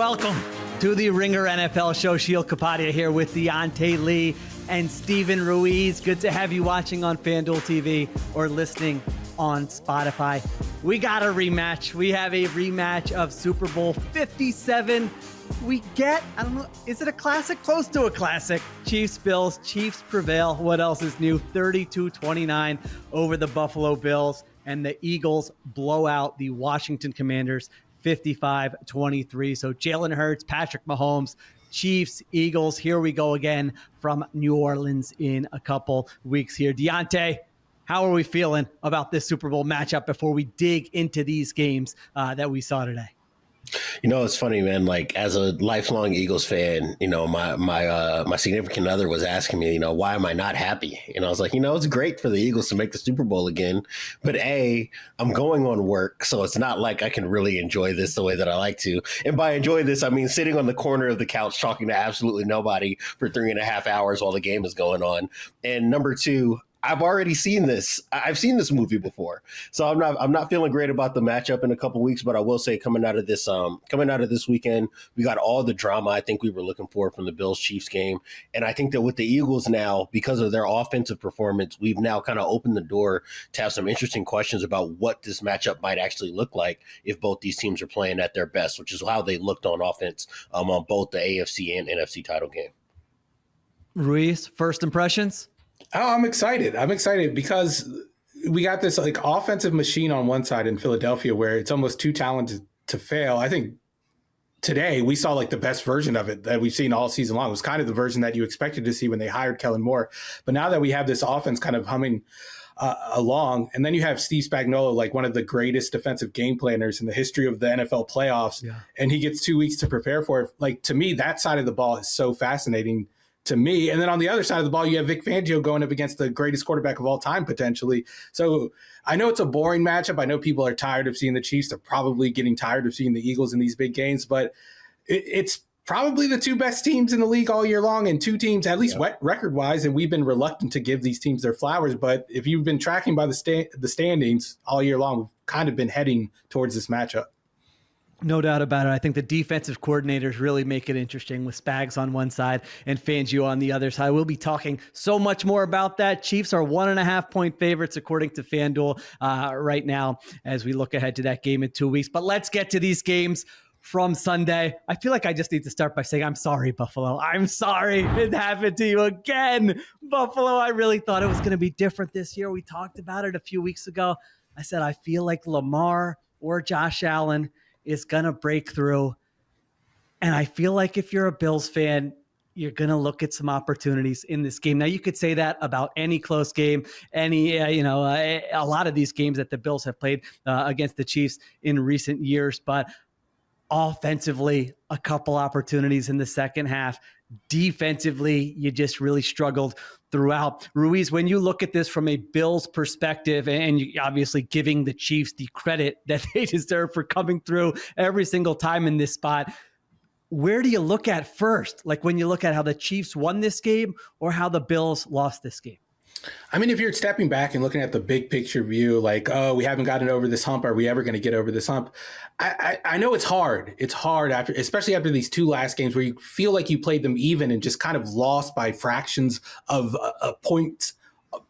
Welcome to the Ringer NFL show. Sheil Kapadia here with Diante Lee and Steven Ruiz. Good to have you watching on FanDuel TV or listening on Spotify. We got a rematch. We have a rematch of Super Bowl 57. We get, I don't know, is it a classic? Close to a classic. Chiefs-Bills. Chiefs prevail. What else is new? 32-29 over the Buffalo Bills. And the Eagles blow out the Washington Commanders 55-23. So Jalen Hurts, Patrick Mahomes, Chiefs, Eagles. Here we go again from New Orleans in a couple weeks here. Diante, how are we feeling about this Super Bowl matchup before we dig into these games that we saw today? You know, it's funny, man. Like, as a lifelong Eagles fan, you know, my significant other was asking me, you know, why am I not happy? And I was like, you know, it's great for the Eagles to make the Super Bowl again, but I'm going on work, so it's not like I can really enjoy this the way that I like to. And by enjoy this, I mean sitting on the corner of the couch talking to absolutely nobody for 3.5 hours while the game is going on. And number two, I've already seen this. I've seen this movie before, so I'm not feeling great about the matchup in a couple weeks. But I will say, coming out of this weekend, we got all the drama I think we were looking for from the Bills Chiefs game, and I think that with the Eagles now, because of their offensive performance, we've now kind of opened the door to have some interesting questions about what this matchup might actually look like if both these teams are playing at their best, which is how they looked on offense on both the AFC and NFC title game. Ruiz, first impressions? Oh, I'm excited. I'm excited because we got this like offensive machine on one side in Philadelphia where it's almost too talented to fail. I think today we saw like the best version of it that we've seen all season long. It was kind of the version that you expected to see when they hired Kellen Moore. But now that we have this offense kind of humming along, and then you have Steve Spagnuolo, like one of the greatest defensive game planners in the history of the NFL playoffs, and he gets 2 weeks to prepare for it. Like, to me, that side of the ball is so fascinating to me. And then on the other side of the ball, you have Vic Fangio going up against the greatest quarterback of all time, potentially. So I know it's a boring matchup. I know people are tired of seeing the Chiefs. They're probably getting tired of seeing the Eagles in these big games, but it's probably the two best teams in the league all year long, and two teams, at least record-wise, and we've been reluctant to give these teams their flowers. But if you've been tracking by the standings all year long, we've kind of been heading towards this matchup. No doubt about it. I think the defensive coordinators really make it interesting with Spags on one side and Fangio on the other side. We'll be talking so much more about that. Chiefs are 1.5-point favorites according to FanDuel right now as we look ahead to that game in 2 weeks. But let's get to these games from Sunday. I feel like I just need to start by saying, I'm sorry, Buffalo. I'm sorry it happened to you again. Buffalo, I really thought it was going to be different this year. We talked about it a few weeks ago. I said, I feel like Lamar or Josh Allen is going to break through. And I feel like if you're a Bills fan, you're going to look at some opportunities in this game. Now, you could say that about any close game, a lot of these games that the Bills have played against the Chiefs in recent years. But offensively, a couple opportunities in the second half. Defensively, you just really struggled throughout. Ruiz, when you look at this from a Bills perspective, and you obviously giving the Chiefs the credit that they deserve for coming through every single time in this spot, where do you look at first? Like when you look at how the Chiefs won this game or how the Bills lost this game? I mean, if you're stepping back and looking at the big picture view, like, oh, we haven't gotten over this hump. Are we ever going to get over this hump? I know it's hard. It's hard especially after these two last games where you feel like you played them even and just kind of lost by fractions of a point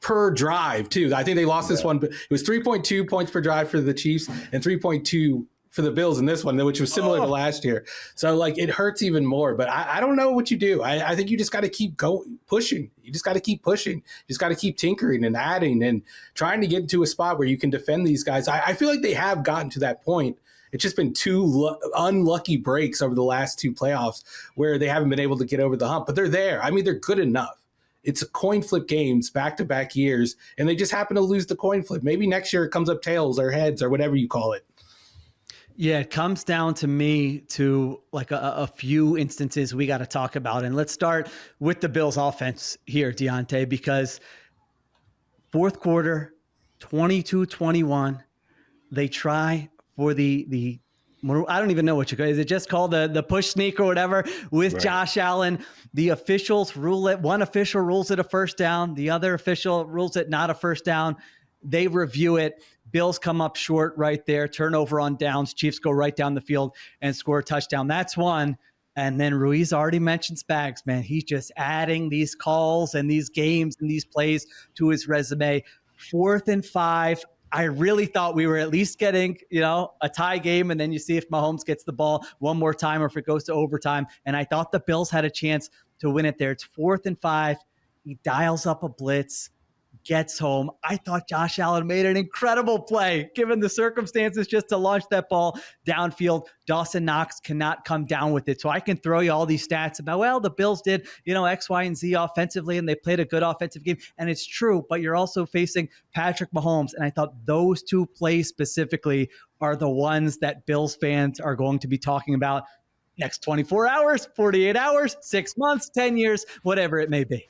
per drive too. I think they lost this one, but it was 3.2 points per drive for the Chiefs and 3.2 for the Bills in this one, which was similar to last year. So like it hurts even more, but I don't know what you do. I think you just got to keep pushing. You just got to keep pushing. You just got to keep tinkering and adding and trying to get into a spot where you can defend these guys. I feel like they have gotten to that point. It's just been two unlucky breaks over the last two playoffs where they haven't been able to get over the hump, but they're there. I mean, they're good enough. It's a coin flip games back-to-back years, and they just happen to lose the coin flip. Maybe next year it comes up tails or heads or whatever you call it. Yeah, it comes down to me to like a few instances we got to talk about. And let's start with the Bills offense here, Diante, because fourth quarter, 22-21, they try for the I don't even know what you call it. Is it just called the push sneak or whatever with Josh Allen? The officials rule it. One official rules it a first down. The other official rules it not a first down. They review it. Bills come up short right there, turnover on downs. Chiefs go right down the field and score a touchdown. That's one. And then Ruiz already mentioned Spags, man. He's just adding these calls and these games and these plays to his resume. 4th and 5. I really thought we were at least getting, a tie game, and then you see if Mahomes gets the ball one more time or if it goes to overtime. And I thought the Bills had a chance to win it there. It's 4th and 5. He dials up a blitz, gets home. I thought Josh Allen made an incredible play, given the circumstances, just to launch that ball downfield. Dawson Knox cannot come down with it. So I can throw you all these stats about, well, the Bills did, X, Y, and Z offensively, and they played a good offensive game. And it's true, but you're also facing Patrick Mahomes. And I thought those two plays specifically are the ones that Bills fans are going to be talking about next 24 hours, 48 hours, 6 months, 10 years, whatever it may be.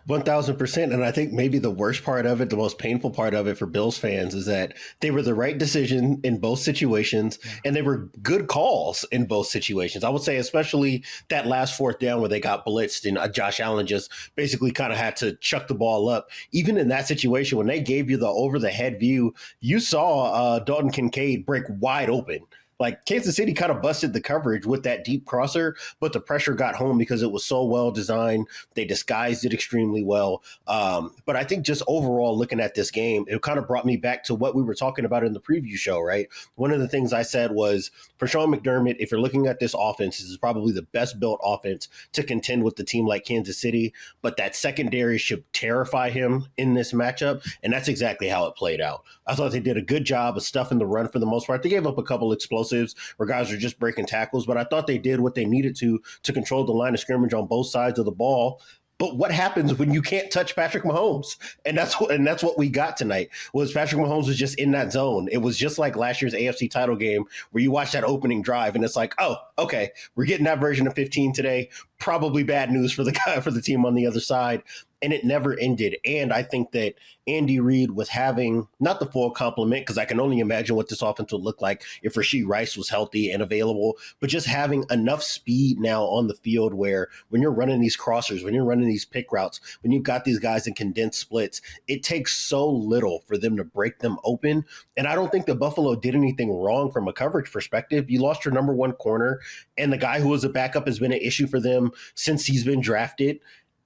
1,000%. And I think maybe the worst part of it, the most painful part of it for Bills fans is that they were the right decision in both situations, and they were good calls in both situations. I would say especially that last 4th down where they got blitzed and Josh Allen just basically kind of had to chuck the ball up. Even in that situation, when they gave you the over the head view, you saw Dalton Kincaid break wide open. Like Kansas City kind of busted the coverage with that deep crosser, but the pressure got home because it was so well designed. They disguised it extremely well. But I think just overall looking at this game, it kind of brought me back to what we were talking about in the preview show, right? One of the things I said was for Sean McDermott, if you're looking at this offense, this is probably the best built offense to contend with the team like Kansas City, but that secondary should terrify him in this matchup. And that's exactly how it played out. I thought they did a good job of stuffing the run for the most part. They gave up a couple explosive where guys are just breaking tackles, but I thought they did what they needed to control the line of scrimmage on both sides of the ball. But what happens when you can't touch Patrick Mahomes? And that's what we got tonight, was Patrick Mahomes was just in that zone. It was just like last year's AFC title game where you watch that opening drive and it's like, oh, okay, we're getting that version of 15 today. Probably bad news for the team on the other side. And it never ended. And I think that Andy Reid was having not the full complement, because I can only imagine what this offense would look like if Rashee Rice was healthy and available, but just having enough speed now on the field where when you're running these crossers, when you're running these pick routes, when you've got these guys in condensed splits, it takes so little for them to break them open. And I don't think that Buffalo did anything wrong from a coverage perspective. You lost your number one corner, and the guy who was a backup has been an issue for them since he's been drafted.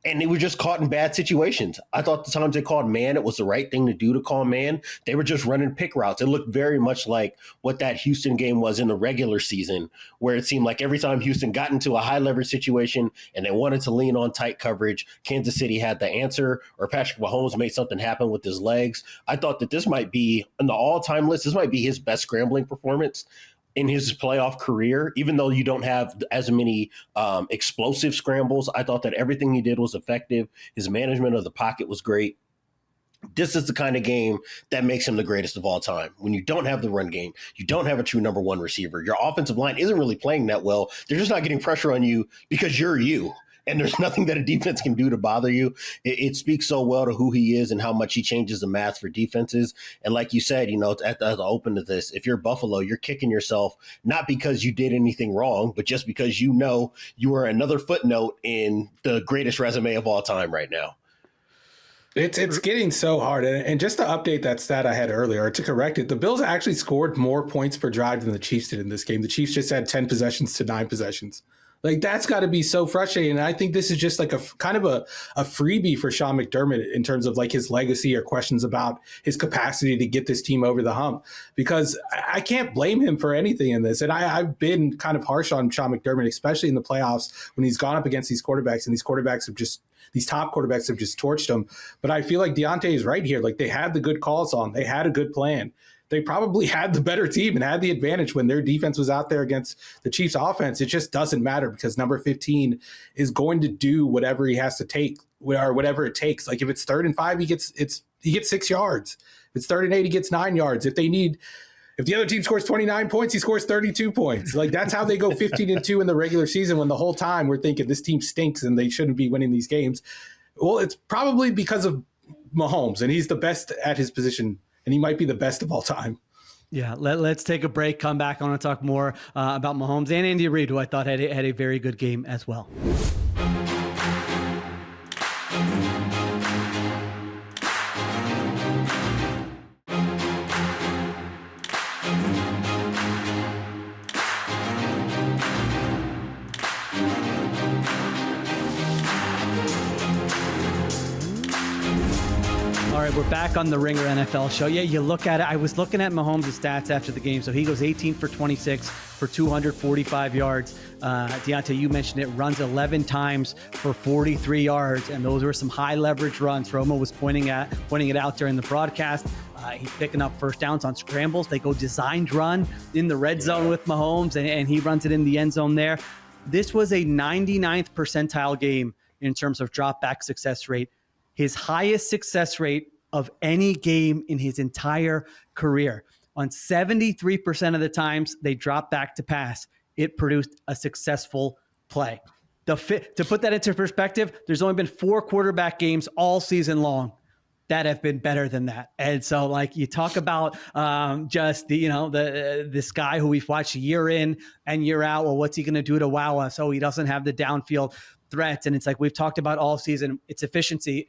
And they were just caught in bad situations. I thought the times they called man, it was the right thing to do to call man. They were just running pick routes. It looked very much like what that Houston game was in the regular season, where it seemed like every time Houston got into a high leverage situation and they wanted to lean on tight coverage, Kansas City had the answer, or Patrick Mahomes made something happen with his legs. I thought that this might be, on the all-time list, this might be his best scrambling performance in his playoff career, even though you don't have as many explosive scrambles. I thought that everything he did was effective. His management of the pocket was great. This is the kind of game that makes him the greatest of all time. When you don't have the run game, you don't have a true number one receiver, your offensive line isn't really playing that well. They're just not getting pressure on you because you're you. And there's nothing that a defense can do to bother you. It speaks so well to who he is and how much he changes the math for defenses. And like you said, at the open to this, if you're Buffalo, you're kicking yourself, not because you did anything wrong, but just because you are another footnote in the greatest resume of all time right now. It's getting so hard. And just to update that stat I had earlier, to correct it, the Bills actually scored more points per drive than the Chiefs did in this game. The Chiefs just had 10 possessions to 9 possessions. Like, that's got to be so frustrating. And I think this is just like a kind of a freebie for Sean McDermott in terms of like his legacy or questions about his capacity to get this team over the hump, because I can't blame him for anything in this. And I've been kind of harsh on Sean McDermott, especially in the playoffs when he's gone up against these quarterbacks, and these top quarterbacks have just torched him. But I feel like Diante is right here. Like, they had the good calls on, they had a good plan. They probably had the better team and had the advantage when their defense was out there against the Chiefs offense. It just doesn't matter because number 15 is going to do whatever he has to take, or whatever it takes. Like, if it's 3rd and 5, he gets 6 yards. If it's 3rd and 8, he gets 9 yards. If the other team scores 29 points, he scores 32 points. Like, that's how they go 15-2 in the regular season, when the whole time we're thinking this team stinks and they shouldn't be winning these games. Well, it's probably because of Mahomes, and he's the best at his position, and he might be the best of all time. Yeah, let's take a break, come back. I want to talk more about Mahomes and Andy Reid, who I thought had a very good game as well. right, we're back on the Ringer NFL show. Yeah, you look at it. I was looking at Mahomes' stats after the game. So he goes 18 for 26 for 245 yards. Diante, you mentioned it, runs 11 times for 43 yards. And those were some high leverage runs. Romo was pointing it out during the broadcast. He's picking up first downs on scrambles. They go designed run in the red zone with Mahomes, and he runs it in the end zone there. This was a 99th percentile game in terms of drop back success rate. His highest success rate of any game in his entire career. On 73% of the times they dropped back to pass, it produced a successful play. To put that into perspective, there's only been 4 quarterback games all season long that have been better than that. And so, like, you talk about just this guy who we've watched year in and year out. Well, what's he going to do to wow us? Oh, he doesn't have the downfield threats. And it's like we've talked about all season. It's efficiency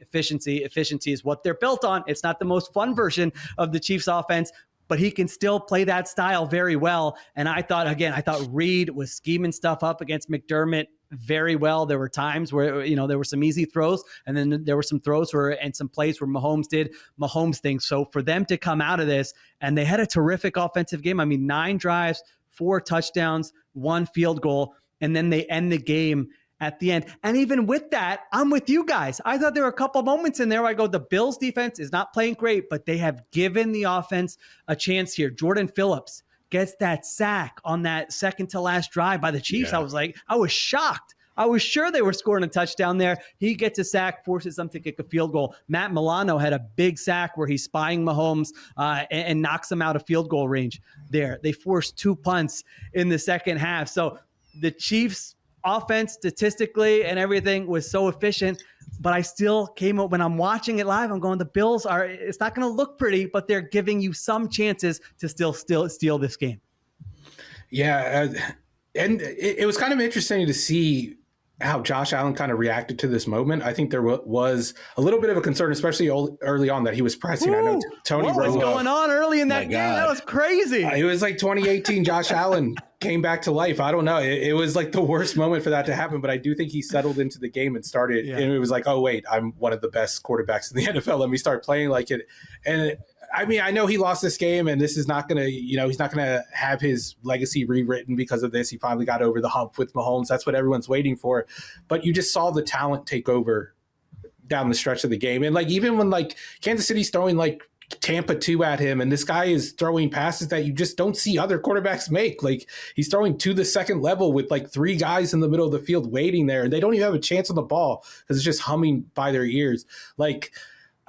is what they're built on. It's not the most fun version of the Chiefs offense, but he can still play that style very well. And I thought Reed was scheming stuff up against McDermott very well. There were times where, there were some easy throws, and then there were some throws and some plays where Mahomes did Mahomes things. So for them to come out of this, and they had a terrific offensive game. I mean, 9 drives, 4 touchdowns, 1 field goal, and then they end the game at the end. And even with that, I'm with you guys. I thought there were a couple moments in there where I go, the Bills defense is not playing great, but they have given the offense a chance here. Jordan Phillips gets that sack on that second to last drive by the Chiefs. Yeah. I was shocked. I was sure they were scoring a touchdown there. He gets a sack, forces them to kick a field goal. Matt Milano had a big sack where he's spying Mahomes and knocks him out of field goal range there. They forced 2 punts in the second half. So the Chiefs offense statistically and everything was so efficient, but I still came up when I'm watching it live, I'm going, the Bills it's not going to look pretty, but they're giving you some chances to still steal this game. Yeah. And it was kind of interesting to see how Josh Allen kind of reacted to this moment. I think there was a little bit of a concern, especially early on, that he was pressing. I know Tony what was going on early in that game? God. That was crazy. It was like 2018 Josh Allen came back to life. I don't know. It was like the worst moment for that to happen, but I do think he settled into the game and started. Yeah. And it was like, oh, wait, I'm one of the best quarterbacks in the NFL. Let me start playing like it. And I mean, I know he lost this game, and this is not going to, he's not going to have his legacy rewritten because of this. He finally got over the hump with Mahomes. That's what everyone's waiting for. But you just saw the talent take over down the stretch of the game. And like, even when like Kansas City's throwing like Tampa 2 at him, and this guy is throwing passes that you just don't see other quarterbacks make. Like, he's throwing to the second level with like 3 guys in the middle of the field waiting there, and they don't even have a chance on the ball because it's just humming by their ears. Like,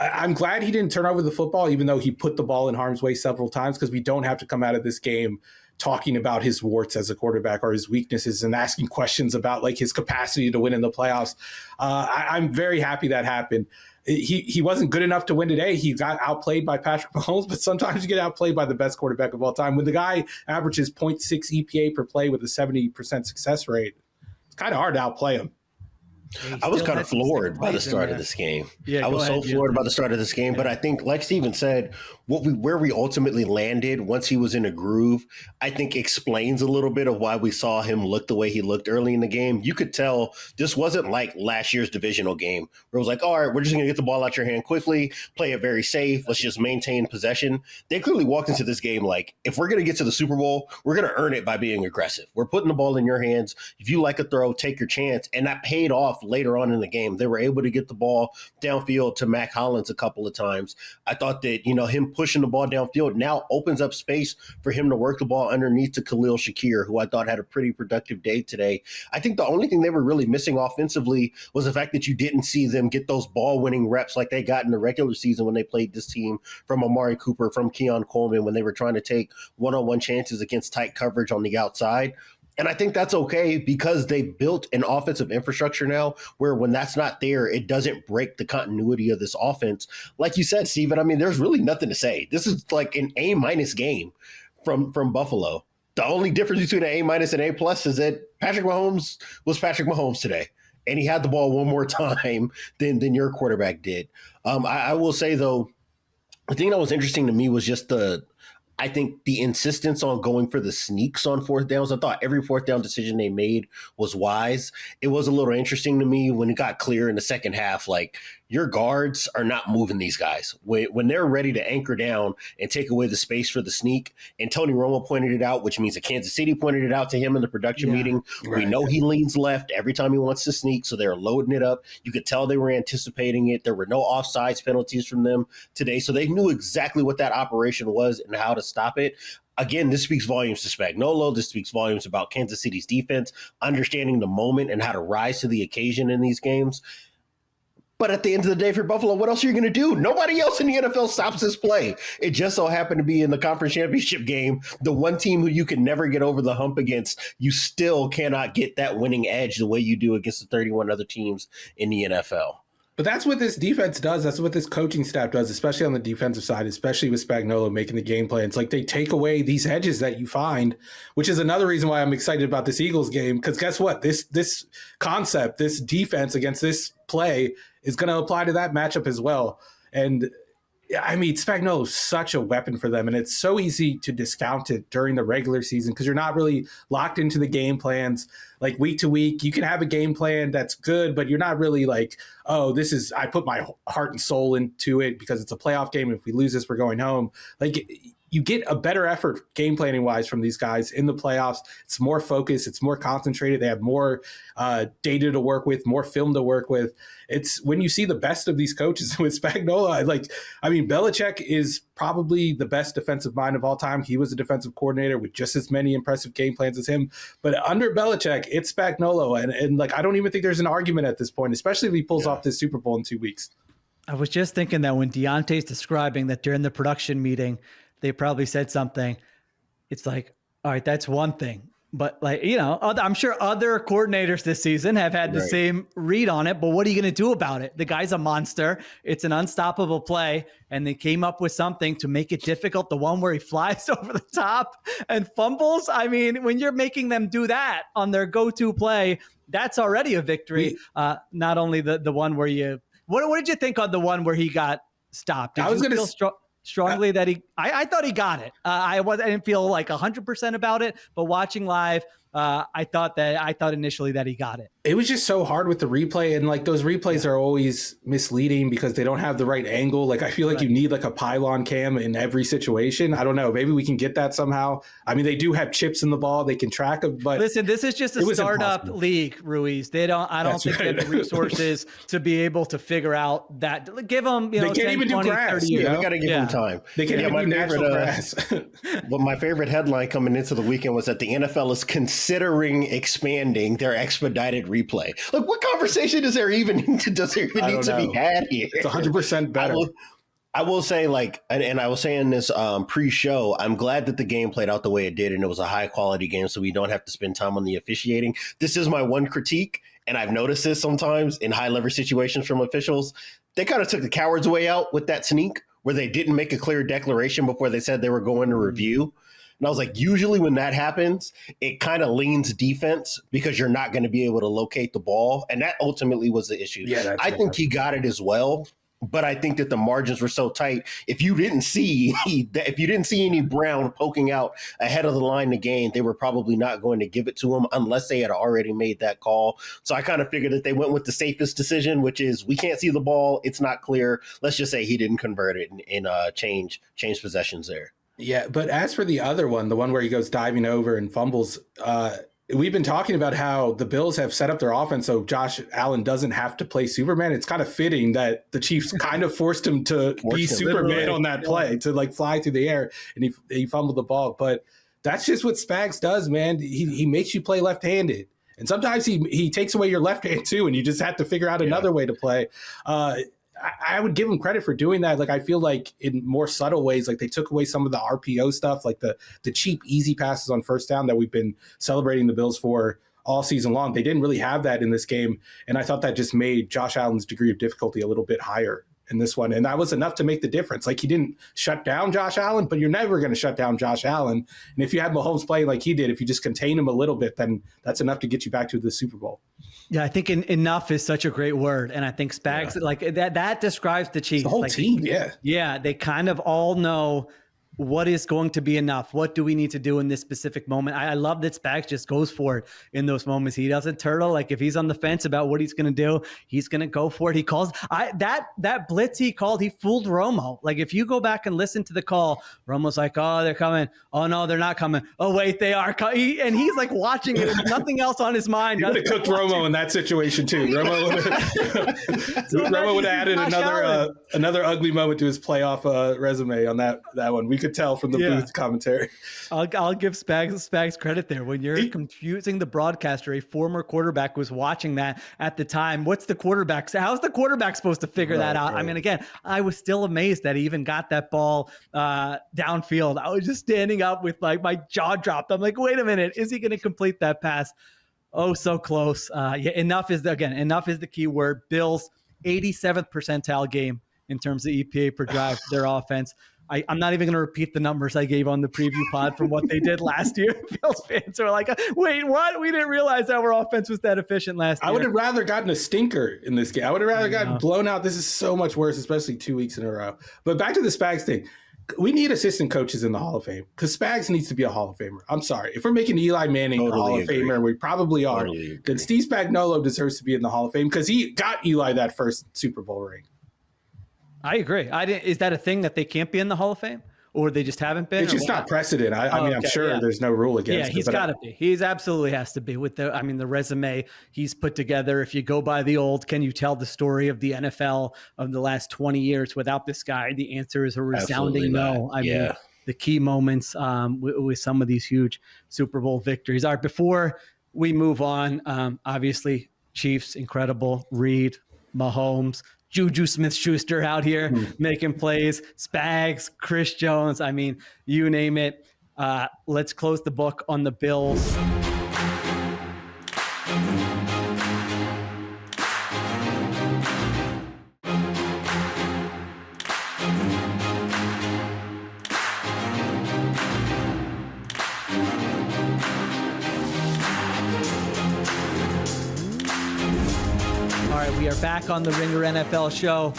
I'm glad he didn't turn over the football, even though he put the ball in harm's way several times, because we don't have to come out of this game talking about his warts as a quarterback or his weaknesses and asking questions about like his capacity to win in the playoffs. I'm very happy that happened. He wasn't good enough to win today. He got outplayed by Patrick Mahomes, but sometimes you get outplayed by the best quarterback of all time. When the guy averages 0.6 EPA per play with a 70% success rate, it's kind of hard to outplay him. I was kind of floored by the start of this game. Yeah, I was so floored by the start of this game. But I think, like Steven said, where we ultimately landed once he was in a groove, I think explains a little bit of why we saw him look the way he looked early in the game. You could tell this wasn't like last year's divisional game where it was like, all right, we're just going to get the ball out your hand quickly, play it very safe. Let's just maintain possession. They clearly walked into this game like, if we're going to get to the Super Bowl, we're going to earn it by being aggressive. We're putting the ball in your hands. If you like a throw, take your chance. And that paid off later on in the game. They were able to get the ball downfield to Mac Hollins a couple of times. I thought that, him pushing the ball downfield now opens up space for him to work the ball underneath to Khalil Shakir, who I thought had a pretty productive day today. I think the only thing they were really missing offensively was the fact that you didn't see them get those ball-winning reps like they got in the regular season when they played this team from Amari Cooper, from Keon Coleman, when they were trying to take one-on-one chances against tight coverage on the outside. And I think that's okay because they've built an offensive infrastructure now where when that's not there, it doesn't break the continuity of this offense. Like you said, Steven, I mean, there's really nothing to say. This is like an A- game from Buffalo. The only difference between an A- and A+ is that Patrick Mahomes was Patrick Mahomes today. And he had the ball one more time than your quarterback did. I will say, though, the thing that was interesting to me was just I think the insistence on going for the sneaks on fourth downs. I thought every fourth down decision they made was wise. It was a little interesting to me when it got clear in the second half, like your guards are not moving these guys. When they're ready to anchor down and take away the space for the sneak, and Tony Romo pointed it out, which means that Kansas City pointed it out to him in the production meeting. Right. We know he leans left every time he wants to sneak, so they're loading it up. You could tell they were anticipating it. There were no offsides penalties from them today, so they knew exactly what that operation was and how to stop it. Again, this speaks volumes to Spagnuolo. This speaks volumes about Kansas City's defense, understanding the moment and how to rise to the occasion in these games. But at the end of the day, for Buffalo, what else are you going to do? Nobody else in the NFL stops this play. It just so happened to be in the conference championship game, the one team who you can never get over the hump against, you still cannot get that winning edge the way you do against the 31 other teams in the NFL. But that's what this defense does. That's what this coaching staff does, especially on the defensive side, especially with Spagnuolo making the game plan. It's like they take away these edges that you find, which is another reason why I'm excited about this Eagles game. Because guess what? This concept, this defense against this play is going to apply to that matchup as well. And I mean, Spagnuolo is such a weapon for them, and it's so easy to discount it during the regular season because you're not really locked into the game plans like week to week. You can have a game plan that's good, but you're not really like, oh, I put my heart and soul into it because it's a playoff game. If we lose this, we're going home. Like, you get a better effort game planning wise from these guys in the playoffs. It's more focused. It's more concentrated. They have more data to work with, more film to work with. It's when you see the best of these coaches with Spagnuolo. Belichick is probably the best defensive mind of all time. He was a defensive coordinator with just as many impressive game plans as him. But under Belichick, it's Spagnuolo. And I don't even think there's an argument at this point, especially if he pulls off this Super Bowl in 2 weeks. I was just thinking that when Diante's describing that during the production meeting, they probably said something. It's like, all right, that's one thing. But I'm sure other coordinators this season have had the same read on it. But what are you going to do about it? The guy's a monster. It's an unstoppable play. And they came up with something to make it difficult. The one where he flies over the top and fumbles. I mean, when you're making them do that on their go-to play, that's already a victory. Not only the one where you – what did you think on the one where he got stopped? Did I was going to strongly that I thought he got it. I didn't feel like 100% about it, but watching live, I thought initially that he got it. It was just so hard with the replay, and those replays are always misleading because they don't have the right angle. I feel like you need a pylon cam in every situation. I don't know. Maybe we can get that somehow. I mean, they do have chips in the ball they can track them, but listen, this is just a startup league, Ruiz. I don't think they have the resources to be able to figure out that. Give them, they can't 10, even 20, do grass. We got to give them time. They can't even do natural grass. But my favorite headline coming into the weekend was that the NFL is considering expanding their expedited replay. What conversation does there even need to be had here? It's 100% better. I will say, and I was saying this pre-show, I'm glad that the game played out the way it did, and it was a high-quality game, so we don't have to spend time on the officiating. This is my one critique, and I've noticed this sometimes in high-leverage situations from officials. They kind of took the coward's way out with that sneak, where they didn't make a clear declaration before they said they were going to review. And I was like, usually when that happens, it kind of leans defense because you're not going to be able to locate the ball. And that ultimately was the issue. Yeah, I think he got it as well. But I think that the margins were so tight. If you didn't see any Brown poking out ahead of the line to gain, they were probably not going to give it to him unless they had already made that call. So I kind of figured that they went with the safest decision, which is we can't see the ball. It's not clear. Let's just say he didn't convert it and change possessions there. Yeah, but as for the other one, the one where he goes diving over and fumbles, we've been talking about how the Bills have set up their offense so Josh Allen doesn't have to play Superman. It's kind of fitting that the Chiefs kind of forced him to be Superman on that play, to fly through the air, and he fumbled the ball. But that's just what Spags does, man. He makes you play left-handed. And sometimes he takes away your left hand too, and you just have to figure out another way to play. I would give him credit for doing that. I feel like in more subtle ways, they took away some of the RPO stuff, the cheap, easy passes on first down that we've been celebrating the Bills for all season long. They didn't really have that in this game. And I thought that just made Josh Allen's degree of difficulty a little bit higher in this one. And that was enough to make the difference. He didn't shut down Josh Allen, but you're never going to shut down Josh Allen. And if you have Mahomes playing like he did, if you just contain him a little bit, then that's enough to get you back to the Super Bowl. Yeah, I think enough is such a great word. And I think Spags, that describes the Chiefs. It's the whole team, yeah. Yeah, they kind of all know what is going to be enough? What do we need to do in this specific moment? I love that Spags just goes for it in those moments. He doesn't turtle. Like if he's on the fence about what he's going to do, he's going to go for it. He calls that blitz he called. He fooled Romo. Like if you go back and listen to the call, Romo's like, "Oh, they're coming. Oh no, they're not coming. Oh wait, they are." And he's like watching it. Nothing else on his mind. He would have cooked Romo in that situation too. Romo would have added another ugly moment to his playoff resume on that one. We could tell from the booth commentary. I'll give Spags credit there. When you're confusing the broadcaster, a former quarterback was watching that at the time. How's the quarterback supposed to figure that out? Right. I mean, again, I was still amazed that he even got that ball downfield. I was just standing up with like my jaw dropped. I'm like, wait a minute, is he going to complete that pass? Oh, so close. Enough is the key word. Bills 87th percentile game in terms of EPA per drive, their offense. I'm not even going to repeat the numbers I gave on the preview pod from what they did last year. Bills fans are like, wait, what? We didn't realize our offense was that efficient last year. I would have rather gotten a stinker in this game. I would have rather gotten blown out. This is so much worse, especially 2 weeks in a row. But back to the Spags thing. We need assistant coaches in the Hall of Fame because Spags needs to be a Hall of Famer. I'm sorry. If we're making Eli Manning a Hall of Famer, and we probably are, then Steve Spagnuolo deserves to be in the Hall of Fame because he got Eli that first Super Bowl ring. I agree. Is that a thing that they can't be in the Hall of Fame, or they just haven't been? It's just not precedent. I mean, I'm sure there's no rule against it. Yeah, he's got to be. He's absolutely has to be with the resume he's put together. If you go by the old, can you tell the story of the NFL of the last 20 years without this guy? The answer is a resounding no. I mean, the key moments with some of these huge Super Bowl victories. All right, before we move on, obviously Chiefs, incredible. Reed, Mahomes, Juju Smith-Schuster out here making plays, Spags, Chris Jones. I mean, you name it. Let's close the book on the Bills. We are back on the Ringer NFL show.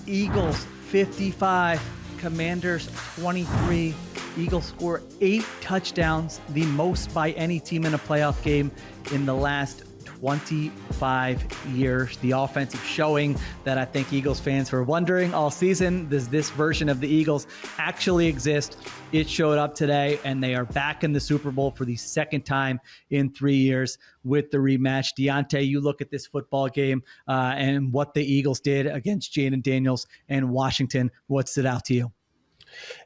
Eagles 55, Commanders 23. Eagles score 8 touchdowns, the most by any team in a playoff game in the last 25 years. The offensive showing that I think Eagles fans were wondering all season, does this version of the Eagles actually exist? It showed up today, and they are back in the Super Bowl for the second time in 3 years with the rematch. Diante, you look at this football game and what the Eagles did against Jaden Daniels and Washington. What stood out to you?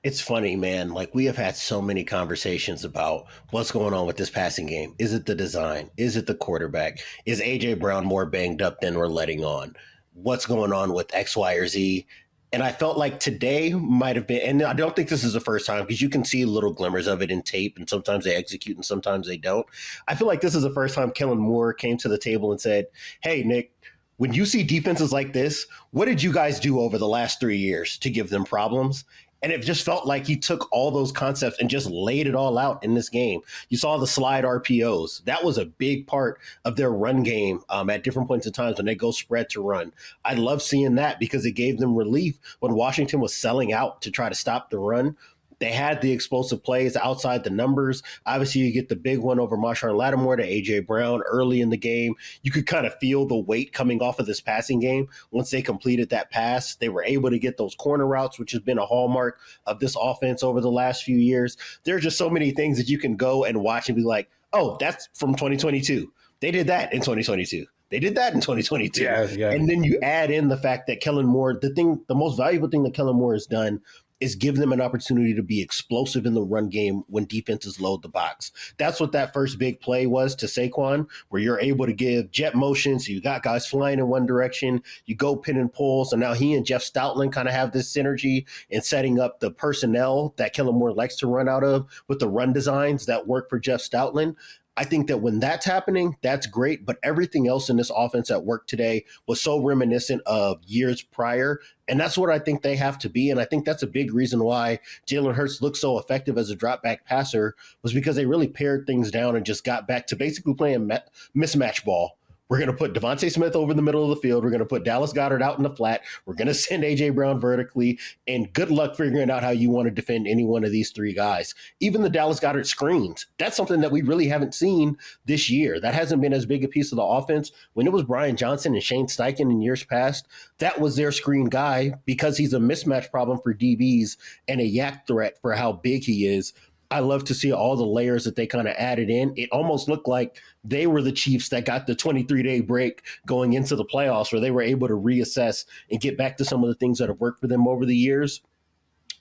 It's funny, man. Like, we have had so many conversations about what's going on with this passing game. Is it the design? Is it the quarterback? Is A.J. Brown more banged up than we're letting on? What's going on with X, Y, or Z? And I felt like today might have been, and I don't think this is the first time because you can see little glimmers of it in tape, and sometimes they execute and sometimes they don't. I feel like this is the first time Kellen Moore came to the table and said, hey, Nick, when you see defenses like this, what did you guys do over the last 3 years to give them problems? And it just felt like he took all those concepts and just laid it all out in this game. You saw the slide RPOs. That was a big part of their run game at different points in time when they go spread to run. I love seeing that because it gave them relief when Washington was selling out to try to stop the run. They had the explosive plays outside the numbers. Obviously, you get the big one over Marshawn Lattimore to A.J. Brown early in the game. You could kind of feel the weight coming off of this passing game. Once they completed that pass, they were able to get those corner routes, which has been a hallmark of this offense over the last few years. There are just so many things that you can go and watch and be like, oh, that's from 2022. They did that in 2022. They did that in 2022. Yeah. And then you add in the fact that Kellen Moore, the most valuable thing that Kellen Moore has done is give them an opportunity to be explosive in the run game when defenses load the box. That's what that first big play was to Saquon, where you're able to give jet motion. So you got guys flying in one direction, you go pin and pull. So now he and Jeff Stoutland kind of have this synergy in setting up the personnel that Kellen Moore likes to run out of with the run designs that work for Jeff Stoutland. I think that when that's happening, that's great. But everything else in this offense at work today was so reminiscent of years prior. And that's what I think they have to be. And I think that's a big reason why Jalen Hurts looked so effective as a drop back passer was because they really pared things down and just got back to basically playing mismatch ball We're going to put Devontae Smith over the middle of the field. We're going to put Dallas Goedert out in the flat. We're going to send A.J. Brown vertically. And good luck figuring out how you want to defend any one of these three guys. Even the Dallas Goedert screens, that's something that we really haven't seen this year. That hasn't been as big a piece of the offense. When it was Brian Johnson and Shane Steichen in years past, that was their screen guy because he's a mismatch problem for DBs and a yak threat for how big he is. I love to see all the layers that they kind of added in. It almost looked like they were the Chiefs that got the 23-day break going into the playoffs where they were able to reassess and get back to some of the things that have worked for them over the years.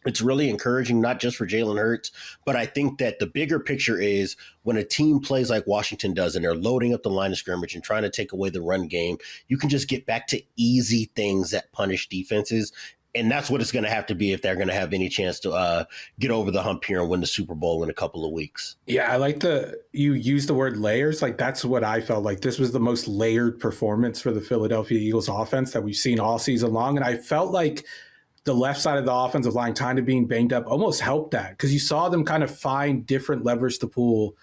It's really encouraging, not just for Jalen Hurts, but I think that the bigger picture is when a team plays like Washington does and they're loading up the line of scrimmage and trying to take away the run game, you can just get back to easy things that punish defenses. And that's what it's going to have to be if they're going to have any chance to get over the hump here and win the Super Bowl in a couple of weeks. Yeah, I like you use the word layers. Like that's what I felt like. This was the most layered performance for the Philadelphia Eagles offense that we've seen all season long. And I felt like the left side of the offensive line kind of being banged up almost helped that because you saw them kind of find different levers to pull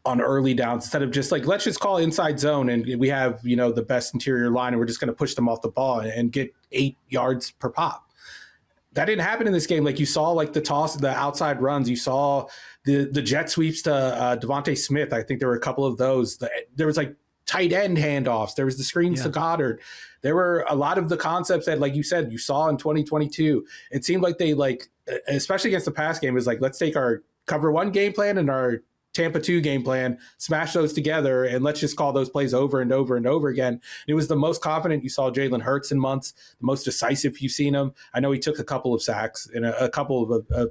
on early downs instead of just like, let's just call inside zone and we have, the best interior line and we're just going to push them off the ball and get 8 yards per pop. That didn't happen in this game. Like you saw like the toss, the outside runs, you saw the jet sweeps to Devontae Smith. I think there were a couple of those. There was like tight end handoffs. There was the screens to Goddard. There were a lot of the concepts that, like you said, you saw in 2022. It seemed like they especially against the pass game, is like, let's take our cover one game plan and our Tampa 2 game plan, smash those together, and let's just call those plays over and over and over again. It was the most confident you saw Jalen Hurts in months, the most decisive you've seen him. I know he took a couple of sacks and a couple of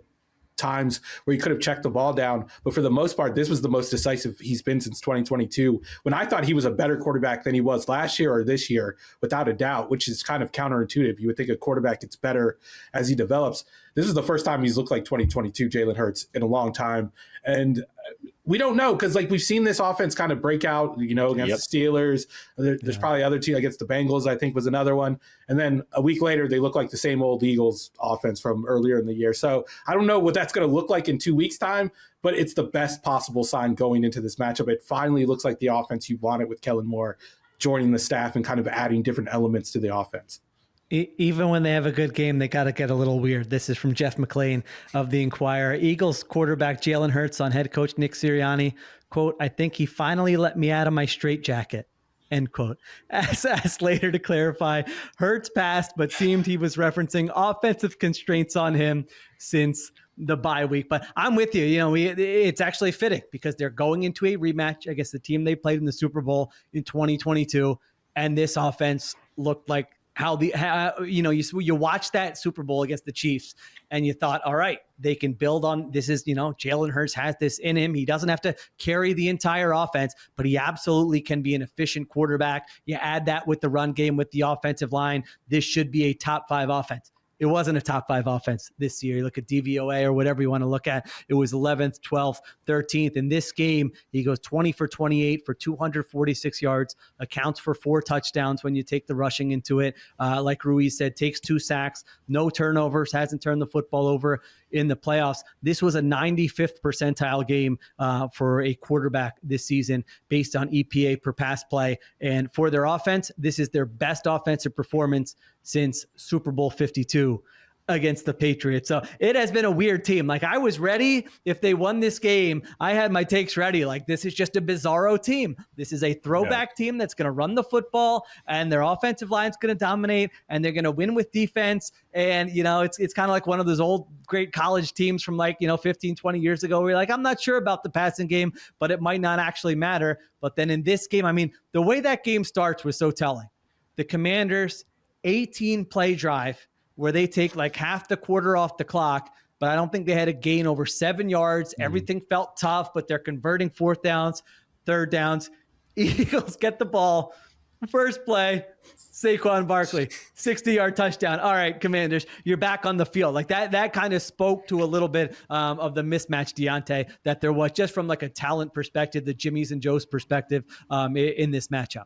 times where he could have checked the ball down, but for the most part, this was the most decisive he's been since 2022, when I thought he was a better quarterback than he was last year or this year, without a doubt, which is kind of counterintuitive. You would think a quarterback gets better as he develops. This is the first time he's looked like 2022 Jalen Hurts in a long time. And we don't know because like we've seen this offense kind of break out, against the Steelers. There's probably other teams against the Bengals, I think was another one. And then a week later, they look like the same old Eagles offense from earlier in the year. So I don't know what that's going to look like in 2 weeks' time, but it's the best possible sign going into this matchup. It finally looks like the offense you wanted with Kellen Moore joining the staff and kind of adding different elements to the offense. Even when they have a good game, they got to get a little weird. This is from Jeff McClain of the Inquirer. Eagles quarterback Jalen Hurts on head coach Nick Sirianni, quote, "I think he finally let me out of my straitjacket," end quote. Asked later to clarify, Hurts passed, but seemed he was referencing offensive constraints on him since the bye week. But I'm with you. It's actually fitting because they're going into a rematch against the team they played in the Super Bowl in 2022. And this offense looked like you watch that Super Bowl against the Chiefs and you thought, all right, they can build on this. Is, Jalen Hurts has this in him. He doesn't have to carry the entire offense, but he absolutely can be an efficient quarterback. You add that with the run game, with the offensive line, this should be a top 5 offense. It wasn't a top 5 offense this year. You look at DVOA or whatever you want to look at. It was 11th, 12th, 13th. In this game, he goes 20 for 28 for 246 yards, accounts for 4 touchdowns when you take the rushing into it. Like Ruiz said, takes 2 sacks, no turnovers, hasn't turned the football over in the playoffs. This was a 95th percentile game for a quarterback this season based on EPA per pass play. And for their offense, this is their best offensive performance since Super Bowl 52 against the Patriots. So it has been a weird team. Like I was ready if they won this game. I had my takes ready. Like this is just a bizarro team. This is a throwback team that's going to run the football and their offensive line's going to dominate and they're going to win with defense. And, it's kind of like one of those old great college teams from 15, 20 years ago where you're like, I'm not sure about the passing game, but it might not actually matter. But then in this game, the way that game starts was so telling. The Commanders 18-play drive where they take like half the quarter off the clock, but I don't think they had a gain over 7 yards. Everything felt tough, but they're converting 4th downs, 3rd downs. Eagles get the ball. First play, Saquon Barkley, 60-yard touchdown. All right, Commanders, you're back on the field. Like that kind of spoke to a little bit of the mismatch, Diante, that there was just from like a talent perspective, the Jimmy's and Joe's perspective in this matchup.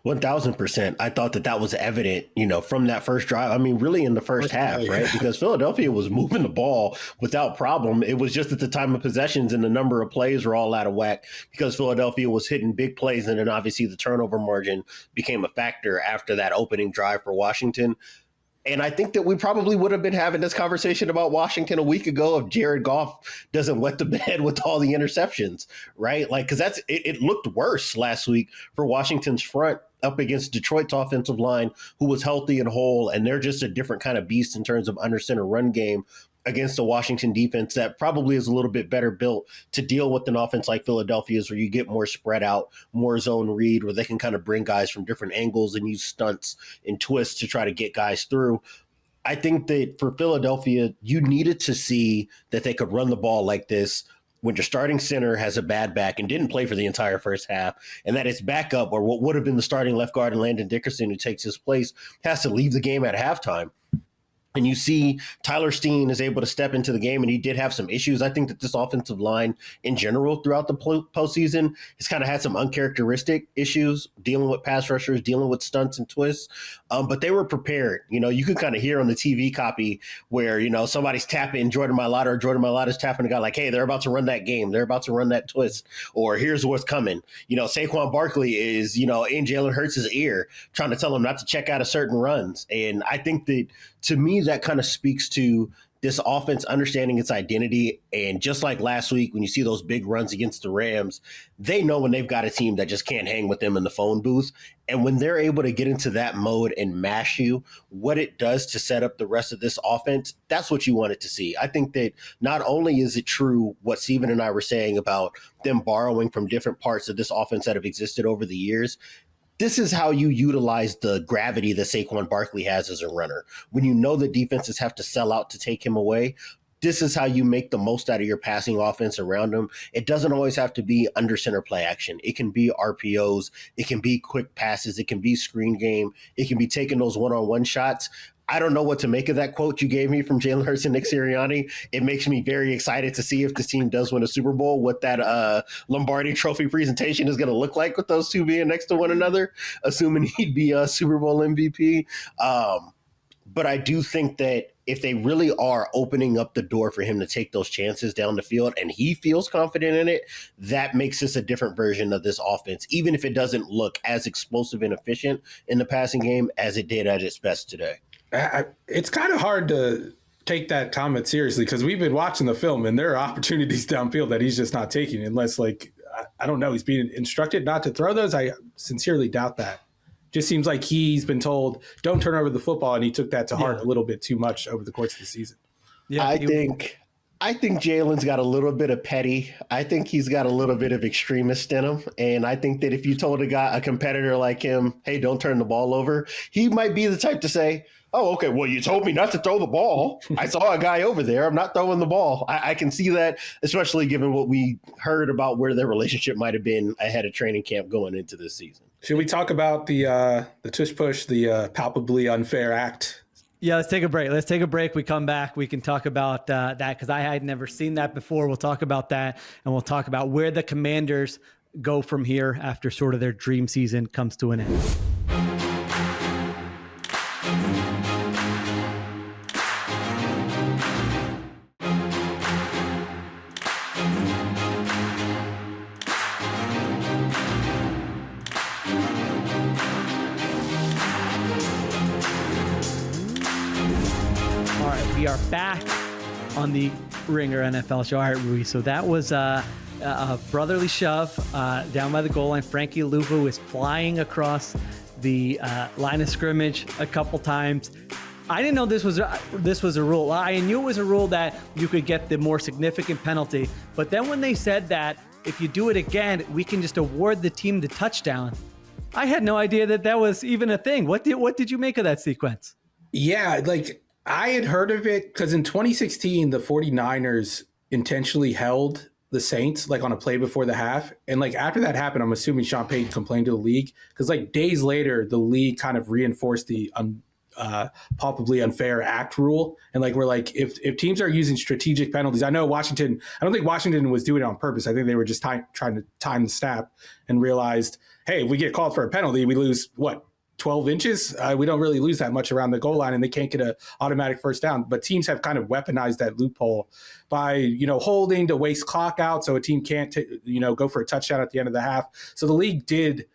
1000%. I thought that was evident, from that first drive. I mean, really in the first half, right? Because Philadelphia was moving the ball without problem. It was just at the time of possessions and the number of plays were all out of whack because Philadelphia was hitting big plays. And then obviously the turnover margin became a factor after that opening drive for Washington. And I think that we probably would have been having this conversation about Washington a week ago if Jared Goff doesn't wet the bed with all the interceptions, right? Like, because it looked worse last week for Washington's front up against Detroit's offensive line, who was healthy and whole, and they're just a different kind of beast in terms of under center run game against a Washington defense that probably is a little bit better built to deal with an offense like Philadelphia's, where you get more spread out, more zone read, where they can kind of bring guys from different angles and use stunts and twists to try to get guys through. I think that for Philadelphia, you needed to see that they could run the ball like this when your starting center has a bad back and didn't play for the entire first half, and that his backup, or what would have been the starting left guard, and Landon Dickerson, who takes his place, has to leave the game at halftime. And you see Tyler Steen is able to step into the game, and he did have some issues. I think that this offensive line in general throughout the postseason has kind of had some uncharacteristic issues dealing with pass rushers, dealing with stunts and twists. But they were prepared. You could kind of hear on the TV copy where, somebody's tapping Jordan Mailata, or Jordan Mailata's tapping a guy like, hey, they're about to run that game. They're about to run that twist, or here's what's coming. Saquon Barkley is, in Jalen Hurts' ear trying to tell him not to check out of certain runs. And I think that, to me, that kind of speaks to this offense understanding its identity. And just like last week, when you see those big runs against the Rams, they know when they've got a team that just can't hang with them in the phone booth. And when they're able to get into that mode and mash you, what it does to set up the rest of this offense, that's what you wanted to see. I think that not only is it true what Steven and I were saying about them borrowing from different parts of this offense that have existed over the years, this is how you utilize the gravity that Saquon Barkley has as a runner. When you know that defenses have to sell out to take him away, this is how you make the most out of your passing offense around him. It doesn't always have to be under center play action. It can be RPOs. It can be quick passes. It can be screen game. It can be taking those one-on-one shots. I don't know what to make of that quote you gave me from Jalen Hurts and Nick Sirianni. It makes me very excited to see if this team does win a Super Bowl, what that Lombardi Trophy presentation is going to look like with those two being next to one another, assuming he'd be a Super Bowl MVP. But I do think that if they really are opening up the door for him to take those chances down the field and he feels confident in it, that makes this a different version of this offense, even if it doesn't look as explosive and efficient in the passing game as it did at its best today. It's kind of hard to take that comment seriously because we've been watching the film and there are opportunities downfield that he's just not taking unless, like, I don't know, he's being instructed not to throw those. I sincerely doubt that. Just seems like he's been told, don't turn over the football, and he took that to heart a little bit too much over the course of the season. Yeah, I think Jalen's got a little bit of petty. I think he's got a little bit of extremist in him. And I think that if you told a competitor like him, hey, don't turn the ball over, he might be the type to say, oh, okay, well, you told me not to throw the ball. I saw a guy over there. I'm not throwing the ball. I can see that, especially given what we heard about where their relationship might have been ahead of training camp going into this season. Should we talk about the tush push, the palpably unfair act? Yeah, let's take a break. We come back. We can talk about that because I had never seen that before. We'll talk about that, and we'll talk about where the Commanders go from here after sort of their dream season comes to an end. We are back on the Ringer NFL show. All right, Ruiz. So that was a brotherly shove down by the goal line. Frankie Luvu is flying across the line of scrimmage a couple times. I didn't know this was a rule. I knew it was a rule that you could get the more significant penalty. But then when they said that if you do it again, we can just award the team the touchdown, I had no idea that was even a thing. What did you make of that sequence? Yeah, like, I had heard of it because in 2016, the 49ers intentionally held the Saints like on a play before the half. And like after that happened, I'm assuming Sean Payton complained to the league because like days later, the league kind of reinforced the palpably unfair act rule. And like, we're like, if teams are using strategic penalties, I don't think Washington was doing it on purpose. I think they were just trying to time the snap and realized, hey, if we get called for a penalty, we lose 12 inches. We don't really lose that much around the goal line, and they can't get an automatic first down. But teams have kind of weaponized that loophole by, holding to waste clock out, so a team can't, go for a touchdown at the end of the half. So the league did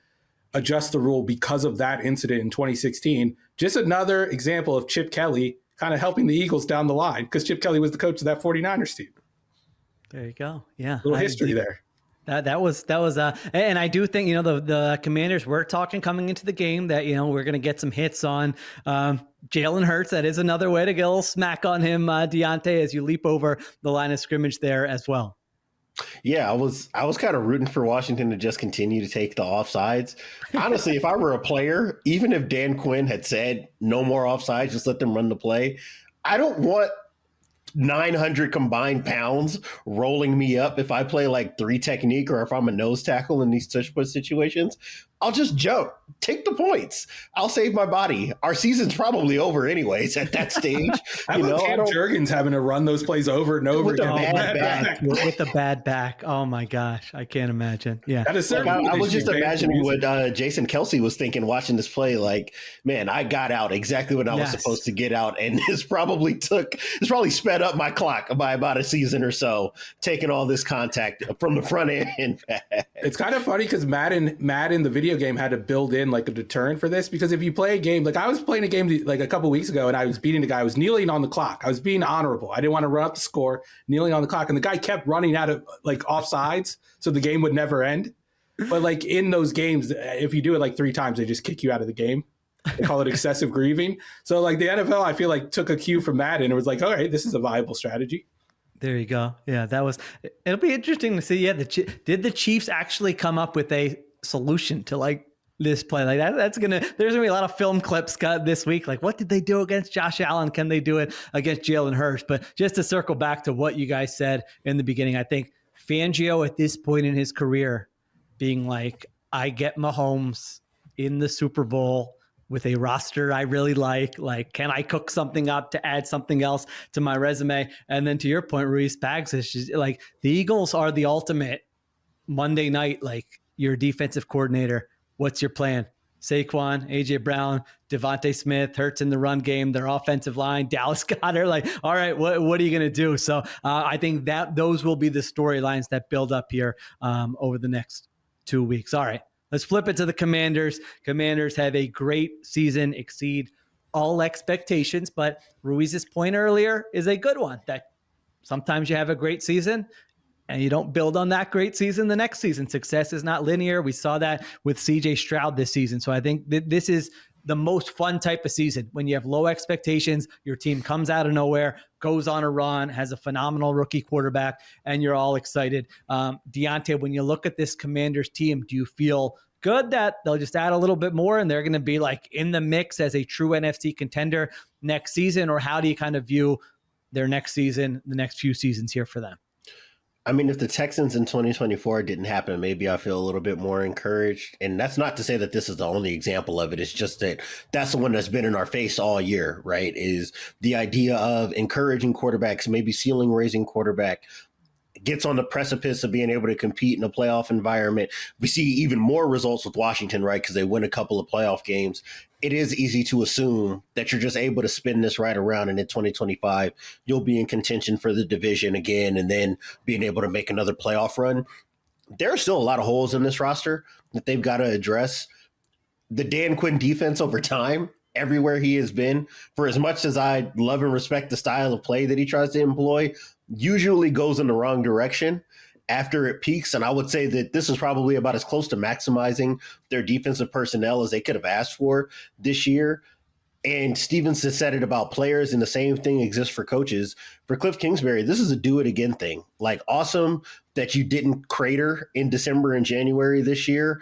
adjust the rule because of that incident in 2016. Just another example of Chip Kelly kind of helping the Eagles down the line, because Chip Kelly was the coach of that 49ers team. There you go. Yeah. Little history there. That was, and I do think, the Commanders were talking coming into the game that, we're going to get some hits on Jalen Hurts. That is another way to get a little smack on him, Diante, as you leap over the line of scrimmage there as well. Yeah, I was kind of rooting for Washington to just continue to take the offsides. Honestly, if I were a player, even if Dan Quinn had said no more offsides, just let them run the play, I don't want 900 combined pounds rolling me up if I play like 3 technique or if I'm a nose tackle in these touch push situations. I'll just jump, take the points. I'll save my body. Our season's probably over anyways at that stage. Cam Jurgens having to run those plays over and over again with the bad back. Oh my gosh, I can't imagine. Yeah, I was just imagining what Jason Kelsey was thinking watching this play. Like, man, I got out exactly when I was supposed to get out, and this probably sped up my clock by about a season or so, taking all this contact from the front end. It's kind of funny because Madden, the video game, had to build in like a deterrent for this, because if you play a game, like I was playing a game like a couple weeks ago and I was beating the guy, I was kneeling on the clock. I was being honorable. I didn't want to run up the score, kneeling on the clock. And the guy kept running out of like offsides, so the game would never end. But like in those games, if you do it like 3 times, they just kick you out of the game. They call it excessive grieving. So like the NFL, I feel like took a cue from that and it was like, all right, this is a viable strategy. There you go. Yeah, it'll be interesting to see. Yeah, did the Chiefs actually come up with a solution to like this play? Like there's gonna be a lot of film clips cut this week. Like, what did they do against Josh Allen? Can they do it against Jalen Hurts? But just to circle back to what you guys said in the beginning, I think Fangio at this point in his career being like, I get Mahomes in the Super Bowl with a roster I really like, can I cook something up to add something else to my resume? And then to your point, Ruiz, Spags, is just like the Eagles are the ultimate Monday night, like your defensive coordinator. What's your plan? Saquon, AJ Brown, Devontae Smith, Hurts in the run game, their offensive line, Dallas Goedert. Like, all right, what are you going to do? So I think that those will be the storylines that build up here over the next 2 weeks. All right. Let's flip it to the Commanders. Commanders have a great season, exceed all expectations, but Ruiz's point earlier is a good one, that sometimes you have a great season and you don't build on that great season the next season. Success is not linear. We saw that with CJ Stroud this season. So I think this is the most fun type of season when you have low expectations, your team comes out of nowhere, goes on a run, has a phenomenal rookie quarterback, and you're all excited. Diante, when you look at this Commanders team, do you feel good that they'll just add a little bit more and they're going to be like in the mix as a true NFC contender next season? Or how do you kind of view their next season, the next few seasons here for them? I mean, if the Texans in 2024 didn't happen, maybe I feel a little bit more encouraged. And that's not to say that this is the only example of it. It's just that that's the one that's been in our face all year, right? Is the idea of encouraging quarterbacks, maybe ceiling raising quarterback, gets on the precipice of being able to compete in a playoff environment. We see even more results with Washington, right? Because they win a couple of playoff games. It is easy to assume that you're just able to spin this right around, and in 2025, you'll be in contention for the division again, and then being able to make another playoff run. There are still a lot of holes in this roster that they've got to address. The Dan Quinn defense over time, everywhere he has been, for as much as I love and respect the style of play that he tries to employ, usually goes in the wrong direction after it peaks. And I would say that this is probably about as close to maximizing their defensive personnel as they could have asked for this year. And Stevens has said it about players, and the same thing exists for coaches. For Cliff Kingsbury, this is a do it again thing. Like, awesome that you didn't crater in December and January this year.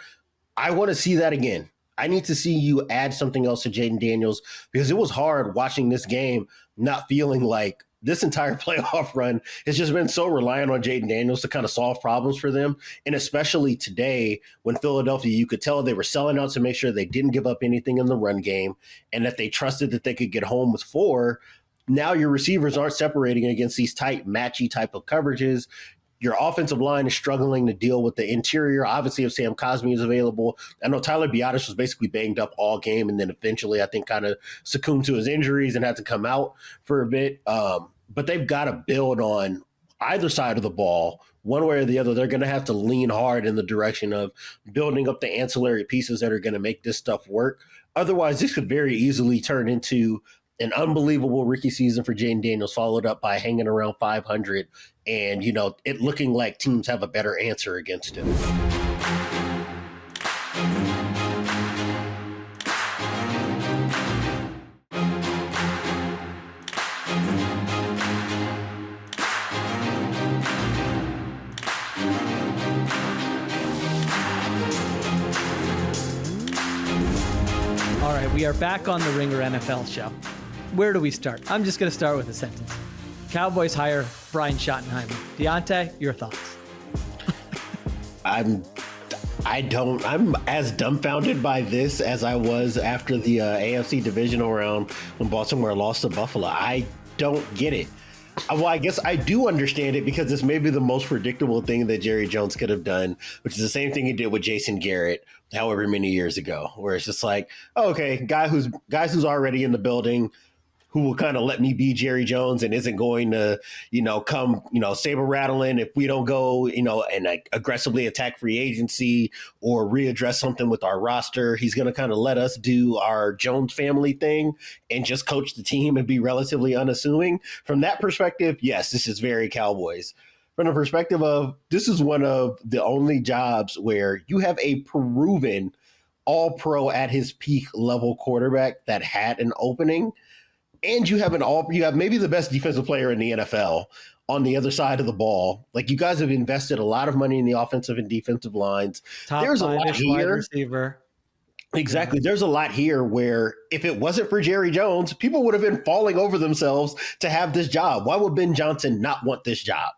I want to see that again. I need to see you add something else to Jaden Daniels, because it was hard watching this game, not feeling like this entire playoff run has just been so reliant on Jaden Daniels to kind of solve problems for them. And especially today when Philadelphia, you could tell they were selling out to make sure they didn't give up anything in the run game and that they trusted that they could get home with 4. Now your receivers aren't separating against these tight, matchy type of coverages. Your offensive line is struggling to deal with the interior. Obviously, if Sam Cosmi is available, I know Tyler Biadasz was basically banged up all game and then eventually I think kind of succumbed to his injuries and had to come out for a bit. But they've got to build on either side of the ball, one way or the other. They're going to have to lean hard in the direction of building up the ancillary pieces that are going to make this stuff work. Otherwise, this could very easily turn into an unbelievable rookie season for Jaden Daniels, followed up by hanging around 500 and, it looking like teams have a better answer against him. All right, we are back on the Ringer NFL show. Where do we start? I'm just going to start with a sentence. Cowboys hire Brian Schottenheimer. Diante, your thoughts? I'm as dumbfounded by this as I was after the AFC divisional round when Baltimore lost to Buffalo. I don't get it. Well, I guess I do understand it because this may be the most predictable thing that Jerry Jones could have done, which is the same thing he did with Jason Garrett, however many years ago, where it's just like, oh, okay, guys who's already in the building, who will kind of let me be Jerry Jones and isn't going to, come, saber rattling if we don't go, and like aggressively attack free agency or readdress something with our roster. He's going to kind of let us do our Jones family thing and just coach the team and be relatively unassuming. From that perspective, yes, this is very Cowboys. From the perspective of this is one of the only jobs where you have a proven all-pro at his peak level quarterback that had an opening. And you have maybe the best defensive player in the NFL on the other side of the ball. Like, you guys have invested a lot of money in the offensive and defensive lines. There's a lot here. Receiver. Exactly. There's a lot here where if it wasn't for Jerry Jones, people would have been falling over themselves to have this job. Why would Ben Johnson not want this job?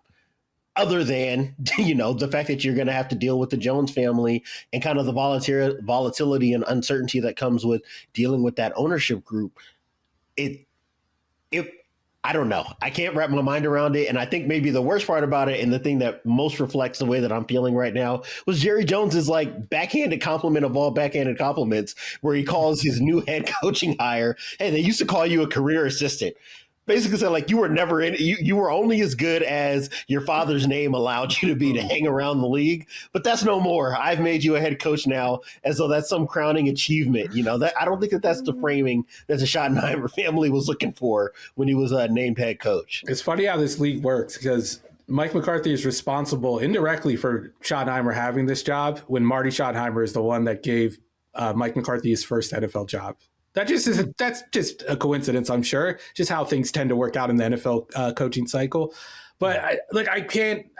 Other than, the fact that you're going to have to deal with the Jones family and kind of the volatility and uncertainty that comes with dealing with that ownership group. I don't know. I can't wrap my mind around it. And I think maybe the worst part about it and the thing that most reflects the way that I'm feeling right now was Jerry Jones's like backhanded compliment of all backhanded compliments, where he calls his new head coaching hire, hey, they used to call you a career assistant. Basically said like you were never in, you were only as good as your father's name allowed you to be to hang around the league, but that's no more. I've made you a head coach now, as though that's some crowning achievement. That I don't think that's the framing that the Schottenheimer family was looking for when he was named head coach. It's funny how this league works because Mike McCarthy is responsible indirectly for Schottenheimer having this job when Marty Schottenheimer is the one that gave Mike McCarthy his first NFL job. That's just a coincidence, I'm sure. Just how things tend to work out in the NFL coaching cycle. But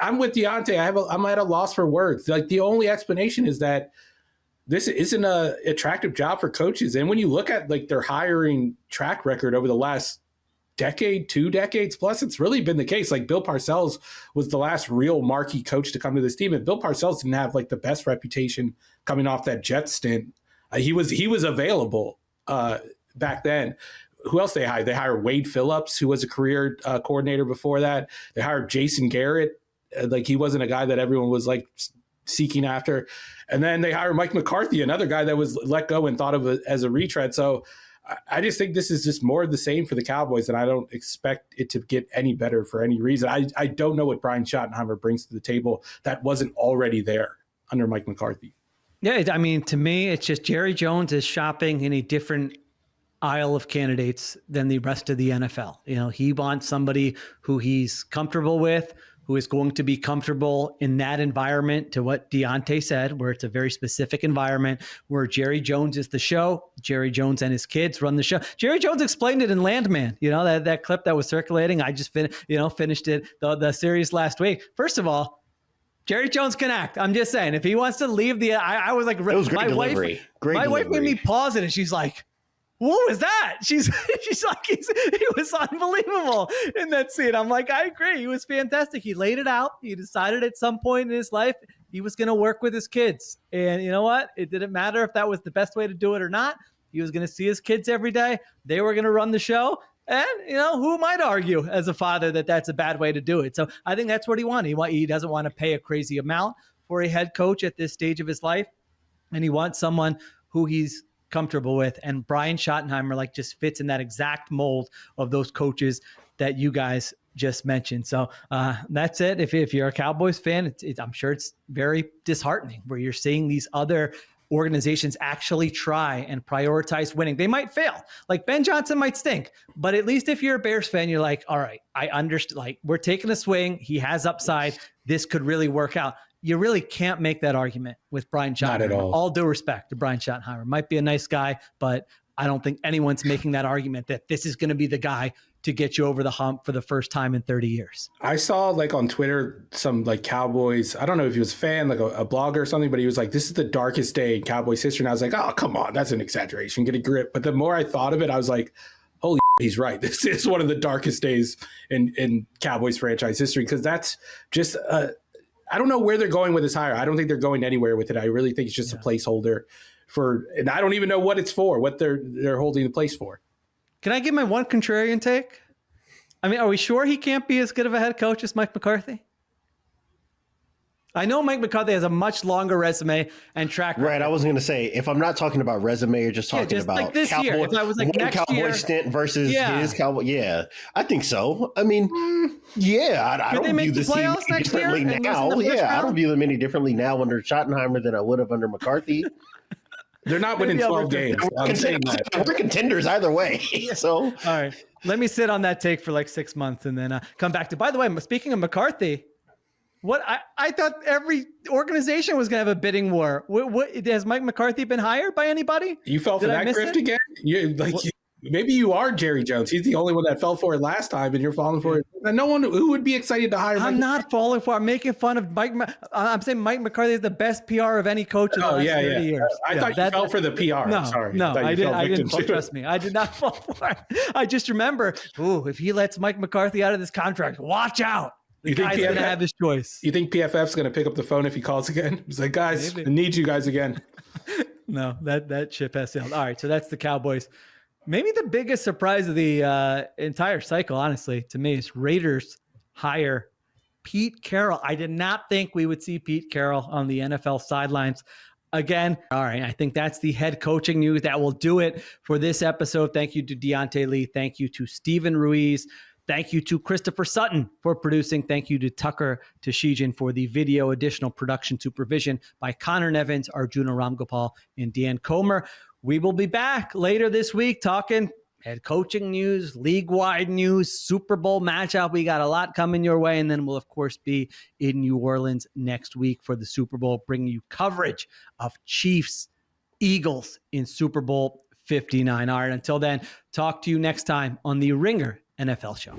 I'm with Diante. I'm at a loss for words. Like, the only explanation is that this isn't a attractive job for coaches. And when you look at like their hiring track record over the last decade, 2 decades plus, it's really been the case. Like, Bill Parcells was the last real marquee coach to come to this team. And Bill Parcells didn't have like the best reputation coming off that Jets stint. He was available back then. Who else they hired? They hired Wade Phillips, who was a career coordinator before that. They hired Jason Garrett. Like, he wasn't a guy that everyone was like seeking after. And then they hired Mike McCarthy, another guy that was let go and thought of as a retread. So I just think this is just more of the same for the Cowboys, and I don't expect it to get any better for any reason. I don't know what Brian Schottenheimer brings to the table that wasn't already there under Mike McCarthy. Yeah, I mean, to me, it's just Jerry Jones is shopping in a different aisle of candidates than the rest of the NFL. He wants somebody who he's comfortable with, who is going to be comfortable in that environment, to what Diante said, where it's a very specific environment where Jerry Jones is the show. Jerry Jones and his kids run the show. Jerry Jones explained it in Landman, that clip that was circulating. I just finished it, the series last week. First of all, Jerry Jones can act. I'm just saying, if he wants to leave I was like, it was great delivery. My wife made me pause it, and she's like, what was that? She's like, he was unbelievable in that scene. I'm like, I agree. He was fantastic. He laid it out. He decided at some point in his life he was going to work with his kids. And you know what? It didn't matter if that was the best way to do it or not. He was going to see his kids every day. They were going to run the show. And, who might argue as a father that that's a bad way to do it? So I think that's what he wanted. He doesn't want to pay a crazy amount for a head coach at this stage of his life. And he wants someone who he's comfortable with. And Brian Schottenheimer just fits in that exact mold of those coaches that you guys just mentioned. So that's it. If you're a Cowboys fan, I'm sure it's very disheartening where you're seeing these other organizations actually try and prioritize winning. They might fail. Like Ben Johnson might stink, but at least if you're a Bears fan, you're like, all right, I understand. We're taking a swing. He has upside. This could really work out. You really can't make that argument with Brian Schottenheimer. Not at all. All due respect to Brian Schottenheimer. Might be a nice guy, but I don't think anyone's making that argument that this is going to be the guy to get you over the hump for the first time in 30 years. I saw on Twitter some Cowboys, I don't know if he was a fan, a blogger or something, but he was like, this is the darkest day in Cowboys history. And I was like, oh, come on, that's an exaggeration. Get a grip. But the more I thought of it, I was like, holy he's right. This is one of the darkest days in Cowboys franchise history, because that's just I don't know where they're going with this hire. I don't think they're going anywhere with it. I really think it's just a placeholder and I don't even know what it's for, what they're holding the place for. Can I give my one contrarian take? I mean, are we sure he can't be as good of a head coach as Mike McCarthy? I know Mike McCarthy has a much longer resume and track record. Right, I was going to say, if I'm not talking about resume or just talking about this Cowboy, year, if I was next Cowboy year, stint versus his Cowboy, I think so. I mean, I don't view this team any differently now. I don't view them any differently now under Schottenheimer than I would have under McCarthy. They're not winning 12 games. We're contenders either way. So, all right, let me sit on that take for 6 months and then come back to. By the way, speaking of McCarthy, what I thought every organization was going to have a bidding war. What has Mike McCarthy been hired by anybody? You fell for that grift again? Maybe you are Jerry Jones. He's the only one that fell for it last time, and you're falling for it. And no one who would be excited to hire Mike. I'm not falling for it. I'm making fun of Mike. I'm saying Mike McCarthy is the best PR of any coach in the last 30 years. I thought you fell for the PR. No, sorry. No, I didn't. Trust me. I did not fall for it. I just remember, if he lets Mike McCarthy out of this contract, watch out. The guy's going to have his choice. You think PFF's going to pick up the phone if he calls again? He's like, guys, I need you guys again. No, that ship has sailed. All right, so that's the Cowboys. Maybe the biggest surprise of the entire cycle, honestly, to me, is Raiders hire Pete Carroll. I did not think we would see Pete Carroll on the NFL sidelines again. All right, I think that's the head coaching news. That will do it for this episode. Thank you to Diante Lee. Thank you to Steven Ruiz. Thank you to Christopher Sutton for producing. Thank you to Tucker Tashijan for the video. Additional production supervision by Connor Nevins, Arjuna Ramgopal, and Dan Comer. We will be back later this week talking head coaching news, league-wide news, Super Bowl matchup. We got a lot coming your way. And then we'll, of course, be in New Orleans next week for the Super Bowl, bringing you coverage of Chiefs, Eagles in Super Bowl 59. All right, until then, talk to you next time on the Ringer NFL Show.